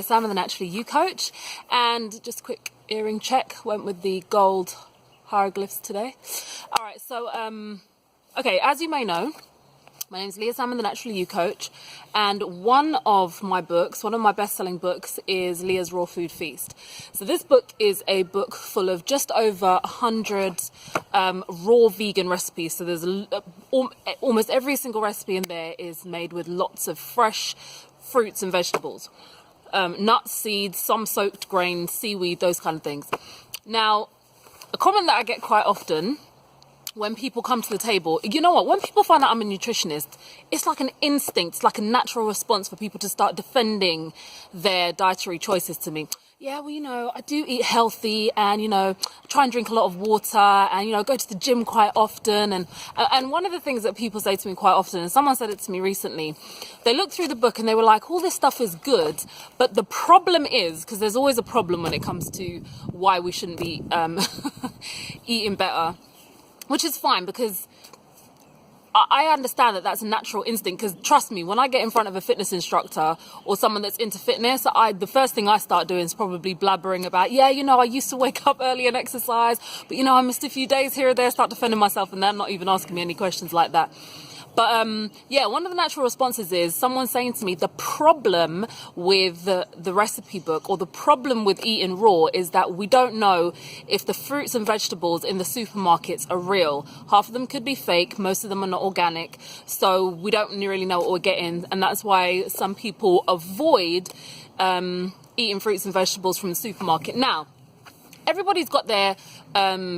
Sam, I'm the Naturally You Coach, and just a quick earring check, went with the gold hieroglyphs today. All right, so, okay, as you may know, my name is Leah Salmon, the Naturally You Coach, and one of my best-selling books is Leah's Raw Food Feast. So this book is a book full of just over 100 raw vegan recipes. So there's almost every single recipe in there is made with lots of fresh fruits and vegetables. Nuts, seeds, some soaked grains, seaweed, those kind of things. Now, a comment that I get quite often when people come to the table, you know what, when people find out I'm a nutritionist, it's like an instinct, it's like a natural response for people to start defending their dietary choices to me. Yeah, well, you know, I do eat healthy and, you know, try and drink a lot of water and, you know, go to the gym quite often. And one of the things that people say to me quite often, and someone said it to me recently, they looked through the book and they were like, all this stuff is good, but the problem is, because there's always a problem when it comes to why we shouldn't be eating better, which is fine because I understand that that's a natural instinct, because trust me, when I get in front of a fitness instructor or someone that's into fitness, the first thing I start doing is probably blabbering about, yeah, you know, I used to wake up early and exercise, but, you know, I missed a few days here or there, start defending myself, and they're not even asking me any questions like that. But, yeah, one of the natural responses is someone saying to me, the problem with the recipe book or the problem with eating raw is that we don't know if the fruits and vegetables in the supermarkets are real. Half of them could be fake. Most of them are not organic. So we don't really know what we're getting. And that's why some people avoid eating fruits and vegetables from the supermarket. Now, everybody's got their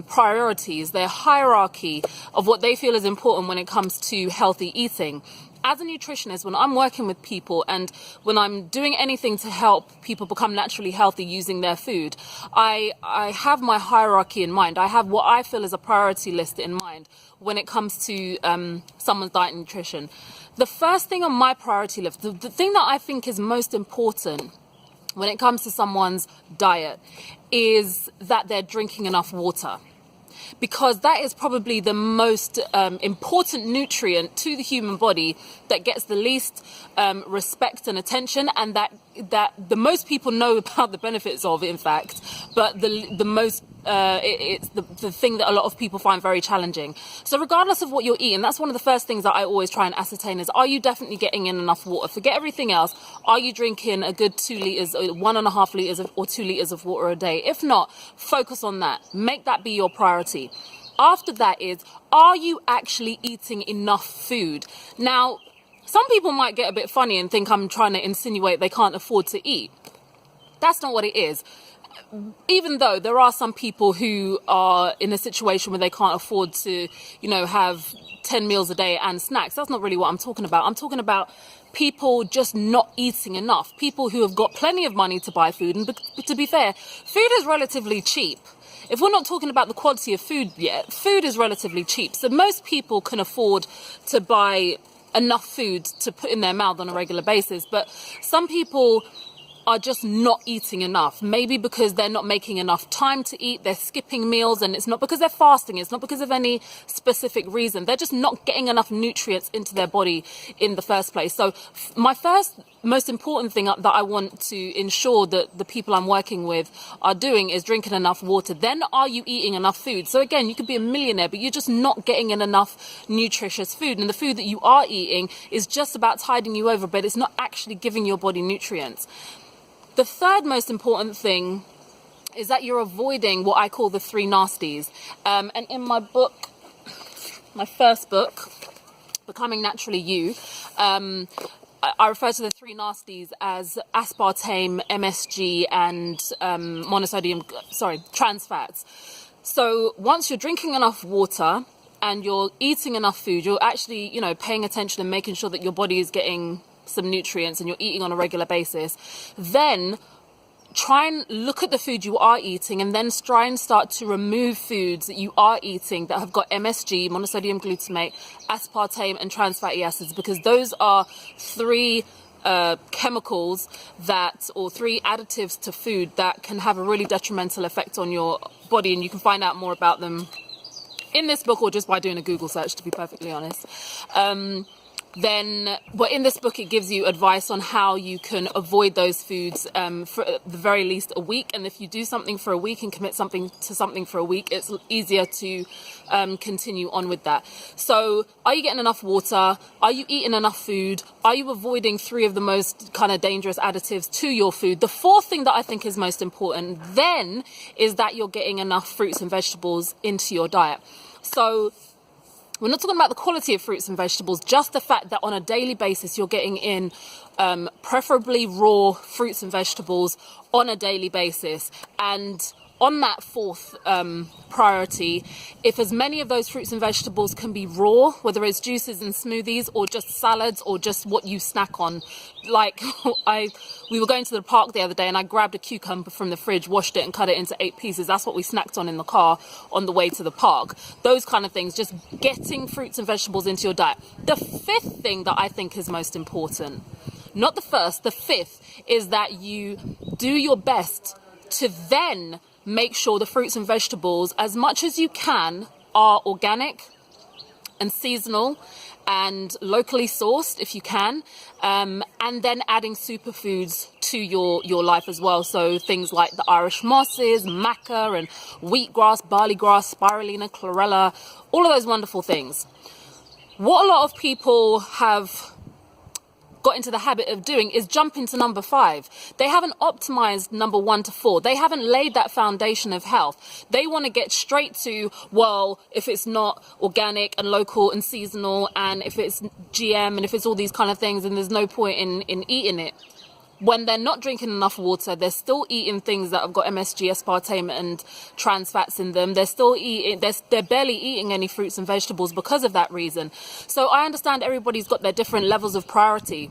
priorities, their hierarchy of what they feel is important when it comes to healthy eating. As a nutritionist, when I'm working with people and when I'm doing anything to help people become naturally healthy using their food, I have my hierarchy in mind. I have what I feel is a priority list in mind when it comes to someone's diet and nutrition. The first thing on my priority list, the thing that I think is most important when it comes to someone's diet, is that they're drinking enough water. Because that is probably the most important nutrient to the human body that gets the least respect and attention, and that the most people know about the benefits of, in fact, but the most it's the thing that a lot of people find very challenging. So regardless of what you're eating, that's one of the first things that I always try and ascertain is, are you definitely getting in enough water? Forget everything else. Are you drinking a good 2 litres, 1.5 litres or 2 litres of water a day? If not, focus on that. Make that be your priority. After that is, are you actually eating enough food? Now, some people might get a bit funny and think I'm trying to insinuate they can't afford to eat. That's not what it is. Even though there are some people who are in a situation where they can't afford to, you know, have 10 meals a day and snacks, that's not really what I'm talking about. I'm talking about people just not eating enough. People who have got plenty of money to buy food. And to be fair, food is relatively cheap. If we're not talking about the quality of food yet, food is relatively cheap. So most people can afford to buy enough food to put in their mouth on a regular basis. But some people are just not eating enough. Maybe because they're not making enough time to eat, they're skipping meals, and it's not because they're fasting, it's not because of any specific reason. They're just not getting enough nutrients into their body in the first place. So my first most important thing that I want to ensure that the people I'm working with are doing is drinking enough water. Then are you eating enough food? So again, you could be a millionaire, but you're just not getting in enough nutritious food. And the food that you are eating is just about tiding you over, but it's not actually giving your body nutrients. The third most important thing is that you're avoiding what I call the 3 nasties. And in my book, my first book, Becoming Naturally You, I refer to the 3 nasties as aspartame, MSG, and trans fats. So once you're drinking enough water and you're eating enough food, you're actually, you know, paying attention and making sure that your body is getting some nutrients and you're eating on a regular basis, then try and look at the food you are eating and then try and start to remove foods that you are eating that have got MSG, monosodium glutamate, aspartame, and trans fatty acids, because those are 3 chemicals or 3 additives to food that can have a really detrimental effect on your body. And you can find out more about them in this book or just by doing a Google search, to be perfectly honest. then, well, in this book, it gives you advice on how you can avoid those foods for at the very least a week. And if you do something for a week and commit to something for a week, it's easier to continue on with that. So are you getting enough water? Are you eating enough food? Are you avoiding 3 of the most kind of dangerous additives to your food? The 4th thing that I think is most important then is that you're getting enough fruits and vegetables into your diet. So we're not talking about the quality of fruits and vegetables, just the fact that on a daily basis, you're getting in preferably raw fruits and vegetables on a daily basis. And on that 4th priority, if as many of those fruits and vegetables can be raw, whether it's juices and smoothies or just salads or just what you snack on, like we were going to the park the other day and I grabbed a cucumber from the fridge, washed it and cut it into 8 pieces. That's what we snacked on in the car on the way to the park. Those kind of things, just getting fruits and vegetables into your diet. The 5th thing that I think is most important, not the 1st, the 5th, is that you do your best to then make sure the fruits and vegetables, as much as you can, are organic and seasonal and locally sourced if you can, and then adding superfoods to your life as well. So things like the Irish mosses, maca and wheatgrass, barleygrass, spirulina, chlorella, all of those wonderful things. What a lot of people have got into the habit of doing is jump into number 5. They haven't optimized number 1 to 4. They haven't laid that foundation of health. They want to get straight to, well, if it's not organic and local and seasonal, and if it's GM and if it's all these kind of things, and there's no point in eating it. When they're not drinking enough water, they're still eating things that have got MSG, aspartame and trans fats in them. They're still eating, they're barely eating any fruits and vegetables because of that reason. So I understand everybody's got their different levels of priority.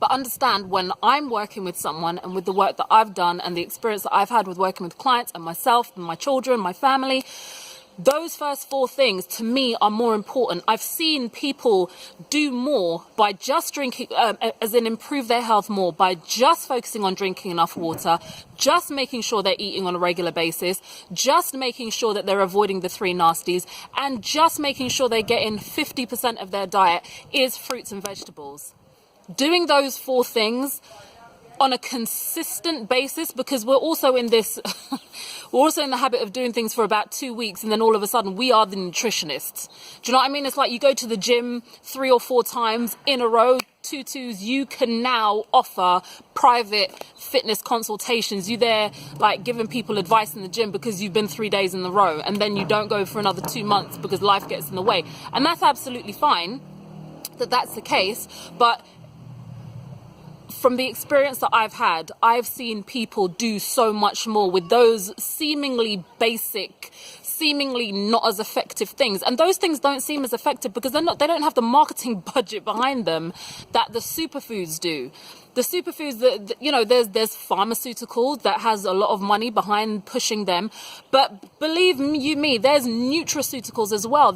But understand, when I'm working with someone and with the work that I've done and the experience that I've had with working with clients and myself and my children, my family, those first 4 things to me are more important. I've seen people do more by just drinking, as in improve their health more by just focusing on drinking enough water, just making sure they're eating on a regular basis, just making sure that they're avoiding the 3 nasties, and just making sure they're getting 50% of their diet is fruits and vegetables. Doing those 4 things on a consistent basis, because we're also in this we're also in the habit of doing things for about 2 weeks and then all of a sudden we are the nutritionists. Do you know what I mean? It's like you go to the gym 3 or 4 times in a row, 2-2s, you can now offer private fitness consultations. You there like giving people advice in the gym because you've been 3 days in a row, and then you don't go for another 2 months because life gets in the way. And that's absolutely fine that that's the case, but from the experience that I've had, I've seen people do so much more with those seemingly basic, seemingly not as effective things. And those things don't seem as effective because they don't have the marketing budget behind them that the superfoods do. The superfoods that, you know, there's pharmaceuticals that has a lot of money behind pushing them. But believe you me, there's nutraceuticals as well.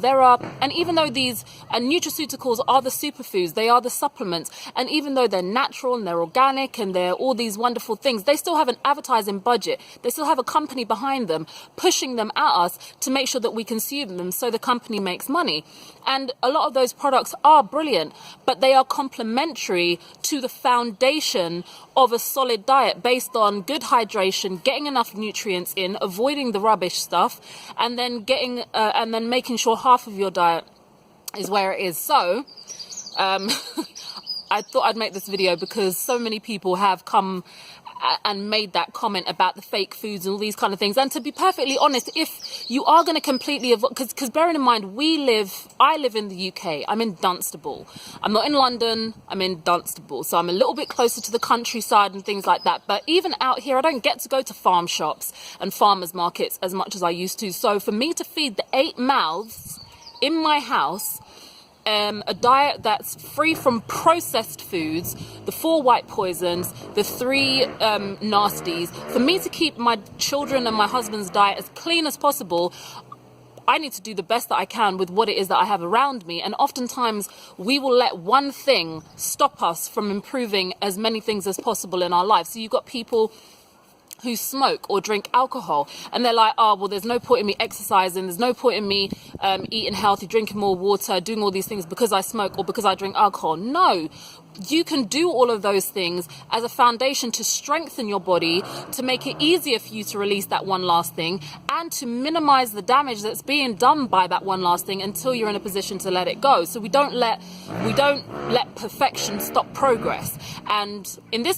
And even though nutraceuticals are the superfoods, they are the supplements. And even though they're natural and they're organic and they're all these wonderful things, they still have an advertising budget. They still have a company behind them, pushing them at us to make sure that we consume them so the company makes money. And a lot of those products are brilliant, but they are complementary to the foundation of a solid diet based on good hydration, getting enough nutrients in, avoiding the rubbish stuff, and then making sure half of your diet is where it is. So I thought I'd make this video because so many people have come and made that comment about the fake foods and all these kind of things. And to be perfectly honest, if you are going to completely avoid, because bearing in mind, I live in the UK. I'm in Dunstable. I'm not in London. I'm in Dunstable. So I'm a little bit closer to the countryside and things like that. But even out here, I don't get to go to farm shops and farmers markets as much as I used to. So for me to feed the 8 mouths in my house, a diet that's free from processed foods, the 4 white poisons, the 3 nasties, for me to keep my children and my husband's diet as clean as possible, I need to do the best that I can with what it is that I have around me. And oftentimes we will let one thing stop us from improving as many things as possible in our lives. So you've got people who smoke or drink alcohol, and they're like, oh, well, there's no point in me exercising, there's no point in me eating healthy, drinking more water, doing all these things because I smoke or because I drink alcohol. No, you can do all of those things as a foundation to strengthen your body, to make it easier for you to release that one last thing, and to minimize the damage that's being done by that one last thing until you're in a position to let it go. So we don't let perfection stop progress. And in the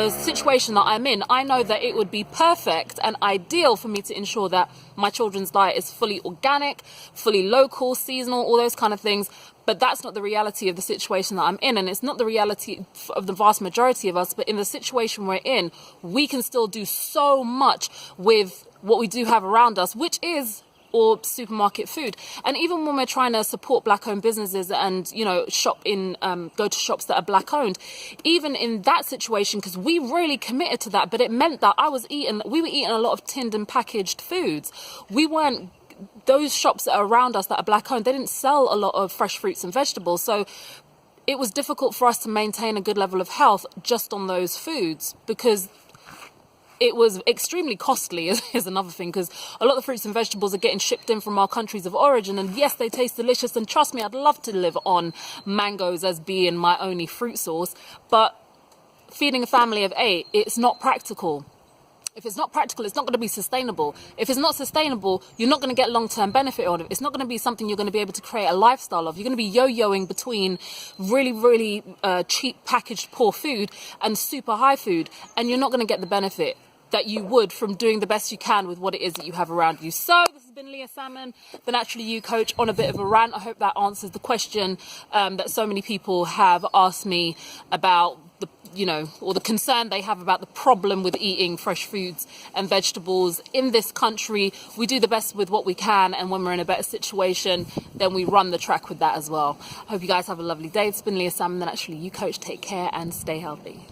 situation that I'm in, I know that it would be perfect and ideal for me to ensure that my children's diet is fully organic, fully local, seasonal, all those kind of things. But that's not the reality of the situation that I'm in, and it's not the reality of the vast majority of us. But in the situation we're in, we can still do so much with what we do have around us, which is or supermarket food. And even when we're trying to support black-owned businesses and, you know, go to shops that are black-owned, even in that situation, because we really committed to that, but it meant that we were eating a lot of tinned and packaged foods. Those shops that are around us that are black-owned, they didn't sell a lot of fresh fruits and vegetables. So it was difficult for us to maintain a good level of health just on those foods, because it was extremely costly is another thing, because a lot of fruits and vegetables are getting shipped in from our countries of origin, and yes, they taste delicious, and trust me, I'd love to live on mangoes as being my only fruit source, but feeding a family of 8, it's not practical. If it's not practical, it's not going to be sustainable. If it's not sustainable, you're not going to get long-term benefit out of it. It's not going to be something you're going to be able to create a lifestyle of. You're going to be yo-yoing between really, really cheap packaged poor food and super high food, and you're not going to get the benefit that you would from doing the best you can with what it is that you have around you. So this has been Leah Salmon, the Naturally You coach, on a bit of a rant. I hope that answers the question that so many people have asked me about or the concern they have about the problem with eating fresh foods and vegetables in this country. We do the best with what we can, and when we're in a better situation, then we run the track with that as well. I hope you guys have a lovely day. It's been Leah Salmon, the Naturally You coach. Take care and stay healthy.